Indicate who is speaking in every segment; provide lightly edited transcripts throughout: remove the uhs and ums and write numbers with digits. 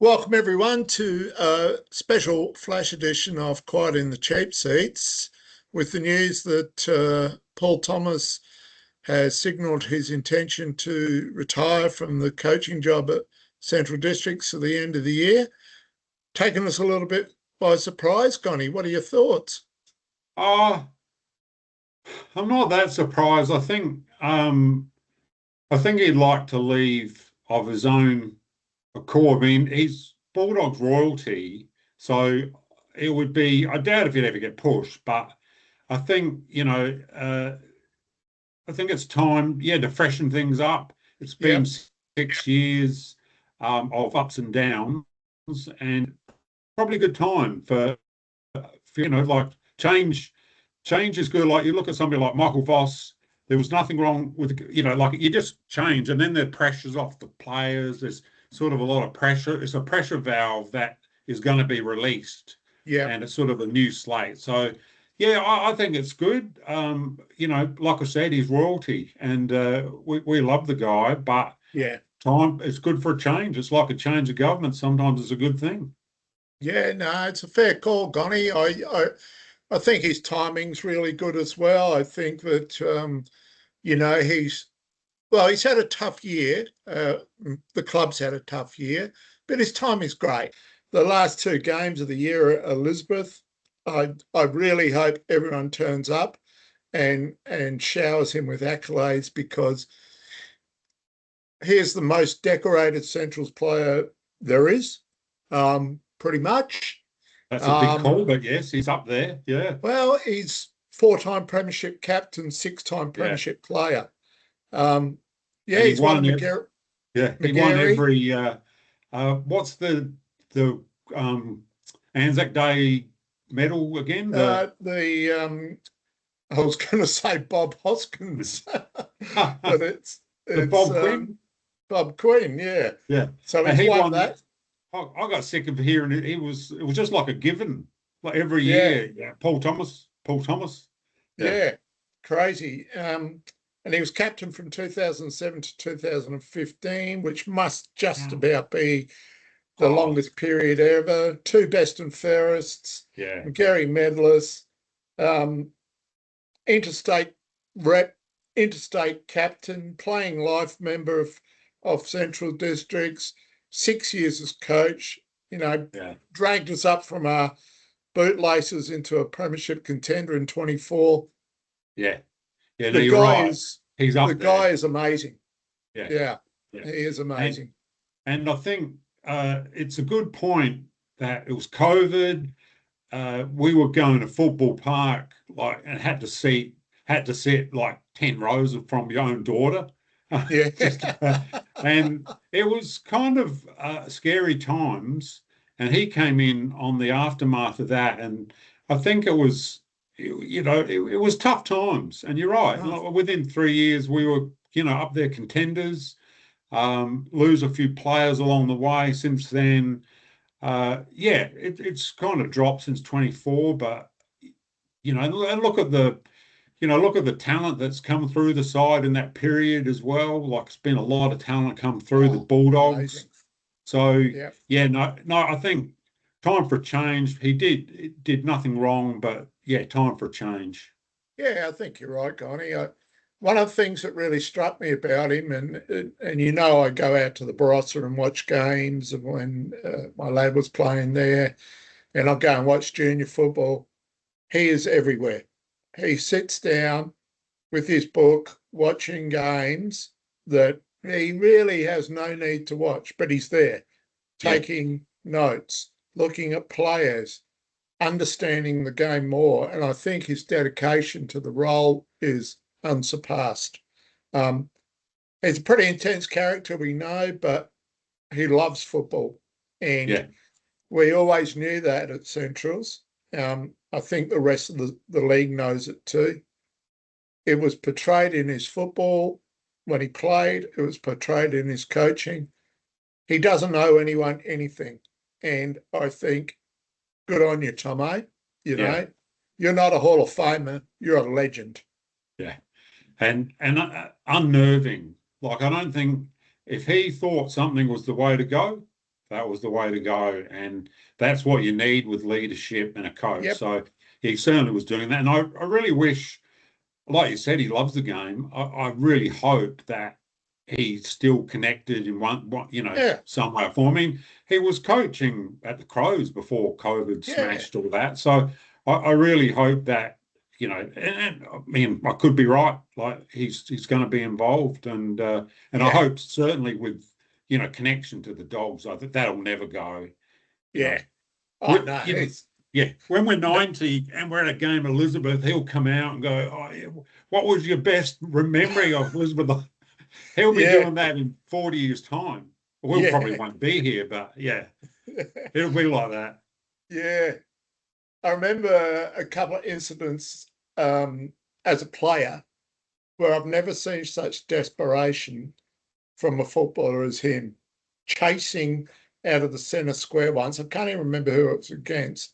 Speaker 1: Welcome everyone to a special flash edition of Quiet in the Cheap Seats with the news that Paul Thomas has signalled his intention to retire from the coaching job at Central Districts at the end of the year. Taken us a little bit by surprise, Connie. What are your thoughts?
Speaker 2: I'm not that surprised. I think he'd like to leave of his own accord. I mean, he's Bulldogs royalty, so it would be. I doubt if he'd ever get pushed, but I think I think it's time, to freshen things up. It's been
Speaker 1: Yep.
Speaker 2: 6 years of ups and downs, and probably a good time for like change. Change is good. Like you look at somebody like Michael Voss, there was nothing wrong with, like you just change, and then the pressure's off the players. There's sort of a lot of pressure. It's a pressure valve that is going to be released,
Speaker 1: Yeah.
Speaker 2: and it's sort of a new slate. So, yeah, I think it's good. Like I said, he's royalty, and we love the guy, but
Speaker 1: Yeah.
Speaker 2: it's good for a change. It's like a change of government. Sometimes it's a good thing.
Speaker 1: Yeah, no, it's a fair call, Connie. I think his timing's really good as well. I think that he's had a tough year. The club's had a tough year, but his time is great. The last two games of the year at Elizabeth, I really hope everyone turns up and showers him with accolades because he is the most decorated Centrals player there is, pretty much.
Speaker 2: That's a big
Speaker 1: Um,
Speaker 2: call, but yes, he's up there. Yeah,
Speaker 1: well, he's four-time premiership captain, six-time
Speaker 2: yeah.
Speaker 1: premiership player. Um, yeah,
Speaker 2: And he
Speaker 1: he's won a
Speaker 2: won he won
Speaker 1: McGarry.
Speaker 2: every what's the Anzac Day medal again?
Speaker 1: I was going to say Bob Hoskins, but
Speaker 2: The
Speaker 1: it's
Speaker 2: Bob Quinn.
Speaker 1: Bob Quinn. Yeah,
Speaker 2: Yeah.
Speaker 1: so
Speaker 2: And
Speaker 1: he's
Speaker 2: he
Speaker 1: won
Speaker 2: won.
Speaker 1: that.
Speaker 2: I got sick of hearing it. It was just like a given. Like every
Speaker 1: Yeah,
Speaker 2: year. Yeah. Paul Thomas. Yeah.
Speaker 1: yeah, crazy. And he was captain from 2007 to 2015, which must just
Speaker 2: Yeah.
Speaker 1: about be the
Speaker 2: Oh,
Speaker 1: longest period ever. Two best and fairest,
Speaker 2: yeah.
Speaker 1: McGarry medalists, um, interstate rep, interstate captain, playing life member of Central Districts, 6 years as coach,
Speaker 2: Yeah.
Speaker 1: dragged us up from our bootlaces into a premiership contender in 24.
Speaker 2: Yeah. Yeah. No,
Speaker 1: The
Speaker 2: you're
Speaker 1: guy
Speaker 2: right.
Speaker 1: is
Speaker 2: He's
Speaker 1: the
Speaker 2: up there.
Speaker 1: guy is amazing.
Speaker 2: Yeah.
Speaker 1: Yeah,
Speaker 2: Yeah.
Speaker 1: he is
Speaker 2: And
Speaker 1: amazing.
Speaker 2: and I think it's a good point that it was COVID. We were going to football park like and had to sit like 10 rows from your own daughter.
Speaker 1: Yeah.
Speaker 2: Just and it was kind of scary times. And he came in on the aftermath of that, and I think it was tough times. And you're right.
Speaker 1: Oh,
Speaker 2: Like, within 3 years, we were up there contenders. Lose a few players along the way. Since then, it's kind of dropped since 24, but and look at the talent that's come through the side in that period as well. Like it's been a lot of talent come through the
Speaker 1: amazing.
Speaker 2: Bulldogs. So
Speaker 1: Yeah.
Speaker 2: yeah, no, I think time for change. He did nothing wrong, but yeah, time for change.
Speaker 1: Yeah, I think you're right, Connie. One of the things that really struck me about him, and I go out to the Barossa and watch games, and when my lad was playing there, and I go and watch junior football, he is everywhere. He sits down with his book, watching games that he really has no need to watch, but he's there,
Speaker 2: Yeah,
Speaker 1: taking notes, looking at players, understanding the game more. And I think his dedication to the role is unsurpassed. Um, he's a pretty intense character, we know, but he loves football. And
Speaker 2: yeah,
Speaker 1: we always knew that at Centrals. I think the rest of the league knows it too. It was portrayed in his football when he played, it was portrayed in his coaching. He doesn't owe anyone anything. And I think good on you, Thommo. You
Speaker 2: yeah,
Speaker 1: know, you're not a Hall of Famer, you're a legend.
Speaker 2: yeah. And unnerving. Like I don't think if he thought something was the way to go, That was the way to go. And that's what you need with leadership and a coach.
Speaker 1: Yep.
Speaker 2: So he certainly was doing that. And I really wish, like you said, he loves the game. I really hope that he's still connected in
Speaker 1: Yeah.
Speaker 2: some way or form. I mean, he was coaching at the Crows before COVID
Speaker 1: Yeah.
Speaker 2: smashed all that. So I really hope that, and I mean, I could be right. Like he's going to be involved, and I
Speaker 1: Yeah.
Speaker 2: hope certainly with connection to the dogs. I think that'll never go. You know,
Speaker 1: Yeah. I
Speaker 2: we,
Speaker 1: know.
Speaker 2: you know,
Speaker 1: It's
Speaker 2: yeah. When we're 90 and we're at a game of Elizabeth, he'll come out and go, "Oh, yeah, what was your best memory of Elizabeth?" He'll be
Speaker 1: yeah.
Speaker 2: doing that in 40 years' time. We'll probably
Speaker 1: Yeah.
Speaker 2: won't be here, but yeah, it'll be like that.
Speaker 1: Yeah. I remember a couple of incidents as a player where I've never seen such desperation from a footballer as him, chasing out of the centre square once. I can't even remember who it was against,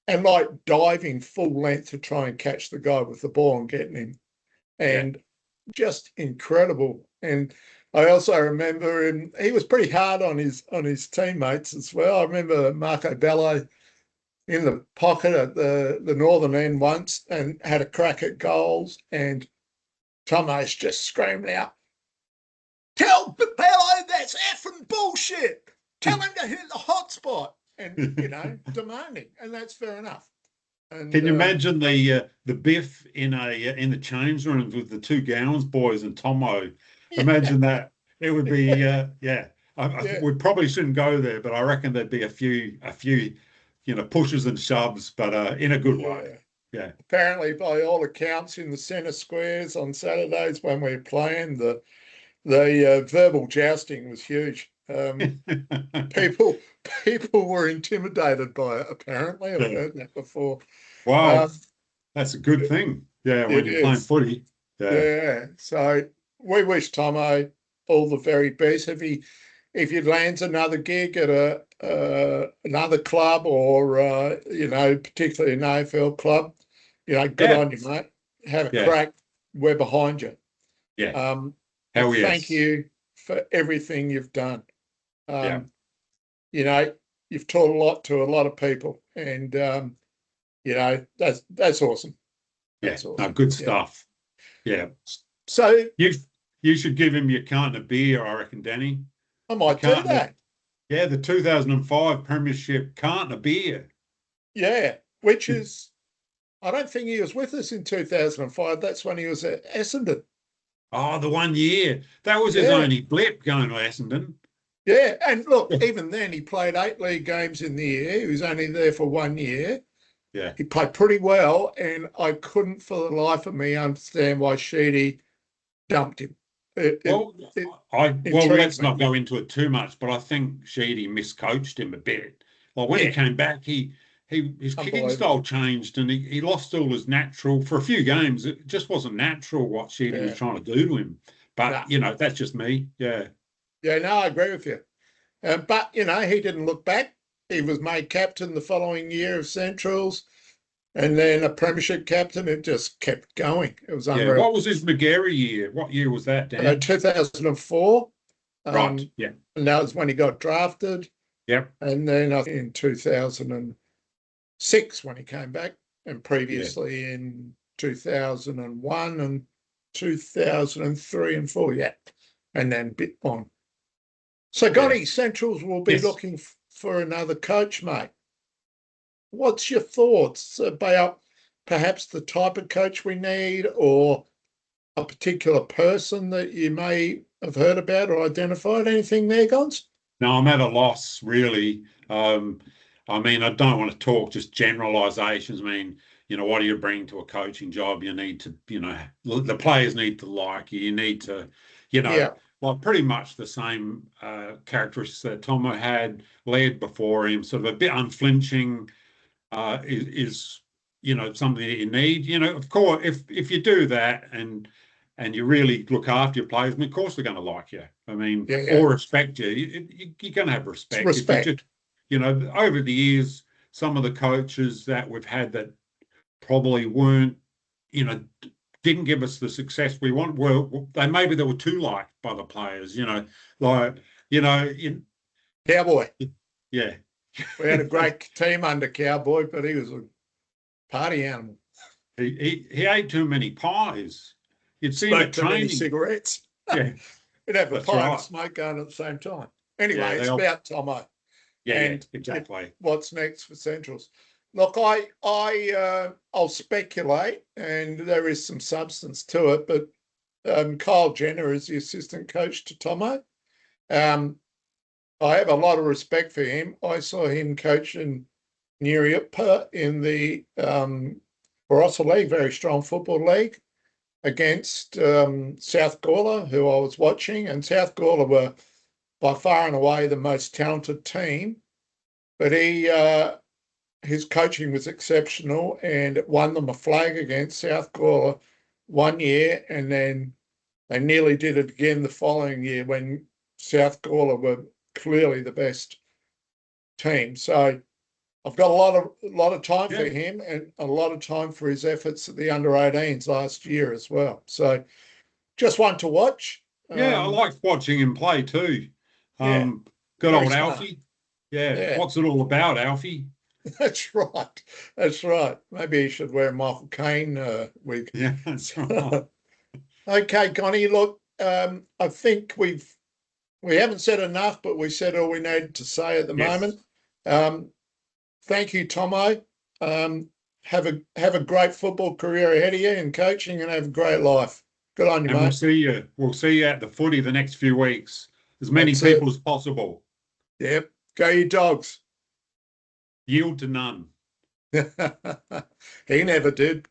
Speaker 1: and like diving full length to try and catch the guy with the ball and getting him.
Speaker 2: Yeah.
Speaker 1: And just incredible. And I also remember him, he was pretty hard on his teammates as well. I remember Marco Bello in the pocket at the northern end once and had a crack at goals, and Thommo's just screaming out, "Tell Bello that's effing bullshit. Tell him to hit the hot spot." And, demanding. And that's fair enough. And
Speaker 2: Can you imagine the biff in the change rooms with the two Gowans boys and Thommo?
Speaker 1: yeah,
Speaker 2: Imagine that. It would be yeah.
Speaker 1: yeah,
Speaker 2: We probably shouldn't go there, but I reckon there'd be a few, pushes and shoves, but in a good way.
Speaker 1: yeah.
Speaker 2: Yeah.
Speaker 1: Apparently, by all accounts, in the centre squares on Saturdays when we were playing, the verbal jousting was huge. People people were intimidated by it. Apparently, I've
Speaker 2: Yeah.
Speaker 1: heard that before.
Speaker 2: Wow,
Speaker 1: Um,
Speaker 2: that's a good thing. Yeah, when
Speaker 1: it
Speaker 2: you're playing
Speaker 1: is,
Speaker 2: footy. Yeah.
Speaker 1: yeah. So we wish Thommo all the very best. If he lands another gig at a another club or particularly an AFL club, good
Speaker 2: Yeah.
Speaker 1: on you, mate. Have a
Speaker 2: Yeah.
Speaker 1: crack. We're behind you.
Speaker 2: Yeah.
Speaker 1: Um, but
Speaker 2: Hell
Speaker 1: thank
Speaker 2: yes.
Speaker 1: you for everything you've done.
Speaker 2: Yeah.
Speaker 1: Um, you know, you've taught a lot to a lot of people, and that's awesome.
Speaker 2: Yeah.
Speaker 1: That's
Speaker 2: No,
Speaker 1: awesome.
Speaker 2: good
Speaker 1: Yeah.
Speaker 2: stuff. Yeah.
Speaker 1: So
Speaker 2: You you should give him your carton of beer, I reckon, Danny.
Speaker 1: I
Speaker 2: The
Speaker 1: might do
Speaker 2: carton of
Speaker 1: that.
Speaker 2: yeah, the 2005 Premiership carton of beer.
Speaker 1: Yeah, which is I don't think he was with us in 2005. That's when he was at Essendon.
Speaker 2: Oh, the 1 year. That was his
Speaker 1: Yeah,
Speaker 2: only blip going to Essendon.
Speaker 1: yeah. And look, even then, he played 8 league games in the year. He was only there for 1 year.
Speaker 2: Yeah.
Speaker 1: He played pretty well, and I couldn't for the life of me understand why Sheedy dumped him. It, it,
Speaker 2: Well,
Speaker 1: it intrigues
Speaker 2: let's
Speaker 1: me.
Speaker 2: not go into it too much, but I think Sheedy miscoached him a bit. Like when he
Speaker 1: Yeah,
Speaker 2: came back, his kicking style
Speaker 1: unbelievable.
Speaker 2: changed and he lost all his natural for a few games. It just wasn't natural what Sheedy was
Speaker 1: Yeah,
Speaker 2: trying to do to him. But
Speaker 1: no,
Speaker 2: that's just me. Yeah.
Speaker 1: yeah, no, I agree with you. But he didn't look back. He was made captain the following year of Centrals, and then a premiership captain. It just kept going. It was
Speaker 2: Yeah.
Speaker 1: unreal.
Speaker 2: What was his McGarry year? What year was that, Dan?
Speaker 1: 2004,
Speaker 2: Right. Yeah.
Speaker 1: and that was when he got drafted.
Speaker 2: Yep.
Speaker 1: And then I think in 2006 when he came back, and
Speaker 2: Yeah.
Speaker 1: previously in 2001 and 2003 and 4, yeah, and then bit on. So,
Speaker 2: Yeah.
Speaker 1: Gotti, Centrals will be
Speaker 2: Yes.
Speaker 1: looking for another coach, mate. What's your thoughts about perhaps the type of coach we need or a particular person that you may have heard about or identified? Anything there, Gons?
Speaker 2: No, I'm at a loss, really. I mean, I don't want to talk just generalizations. I mean, what do you bring to a coaching job? You need to, the players need to like you. You need to, you know,
Speaker 1: Yeah,
Speaker 2: well, pretty much the same characteristics that Thommo had, led before him, sort of a bit unflinching, is something that you need. Of course, if you do that and you really look after your players, I mean, of course they're going to like you. I mean,
Speaker 1: yeah, yeah.
Speaker 2: or respect you. You're going to have
Speaker 1: It's
Speaker 2: respect if you just,
Speaker 1: respect.
Speaker 2: over the years, some of the coaches that we've had that probably weren't, you know, didn't give us the success we want. Well, they were too liked by the players. Like you know,
Speaker 1: Cowboy.
Speaker 2: Yeah.
Speaker 1: We had a great team under Cowboy, but he was a party animal.
Speaker 2: He ate too many pies. You'd see him
Speaker 1: Smoked
Speaker 2: at
Speaker 1: too many
Speaker 2: training.
Speaker 1: cigarettes.
Speaker 2: Yeah,
Speaker 1: He'd have a
Speaker 2: that's
Speaker 1: pie and a
Speaker 2: right.
Speaker 1: smoke going at the same time.
Speaker 2: Yeah,
Speaker 1: Anyway, it's about Thommo
Speaker 2: yeah,
Speaker 1: and
Speaker 2: exactly.
Speaker 1: what's next for Centrals. Look, I'll speculate, and there is some substance to it, but Kyle Jenner is the assistant coach to Thommo. Um, I have a lot of respect for him. I saw him coaching Nuriapa in the Barossa League, very strong football league, against South Gawler, who I was watching, and South Gawler were by far and away the most talented team. But his coaching was exceptional, and it won them a flag against South Gawler one year, and then they nearly did it again the following year when South Gawler were clearly the best team. So I've got a lot of time for
Speaker 2: Yeah,
Speaker 1: him and a lot of time for his efforts at the under-18s last year as well. So just one to watch.
Speaker 2: yeah, I like watching him play too.
Speaker 1: Yeah,
Speaker 2: Good
Speaker 1: very
Speaker 2: old
Speaker 1: smart.
Speaker 2: Alfie. Yeah,
Speaker 1: Yeah,
Speaker 2: what's it all about, Alfie?
Speaker 1: that's right. That's right. Maybe he should wear a Michael Caine wig.
Speaker 2: Yeah, that's right.
Speaker 1: Okay, Connie. Look, I think we haven't said enough, but we said all we needed to say at the
Speaker 2: Yes.
Speaker 1: moment. Um, thank you, Thommo. Have a great football career ahead of you in coaching, and have a great life. Good on you,
Speaker 2: And we'll
Speaker 1: mate.
Speaker 2: see you. We'll see you at the footy the next few weeks. As many
Speaker 1: That's it.
Speaker 2: people as possible.
Speaker 1: Yep. Go you dogs.
Speaker 2: Yield to none.
Speaker 1: He never did.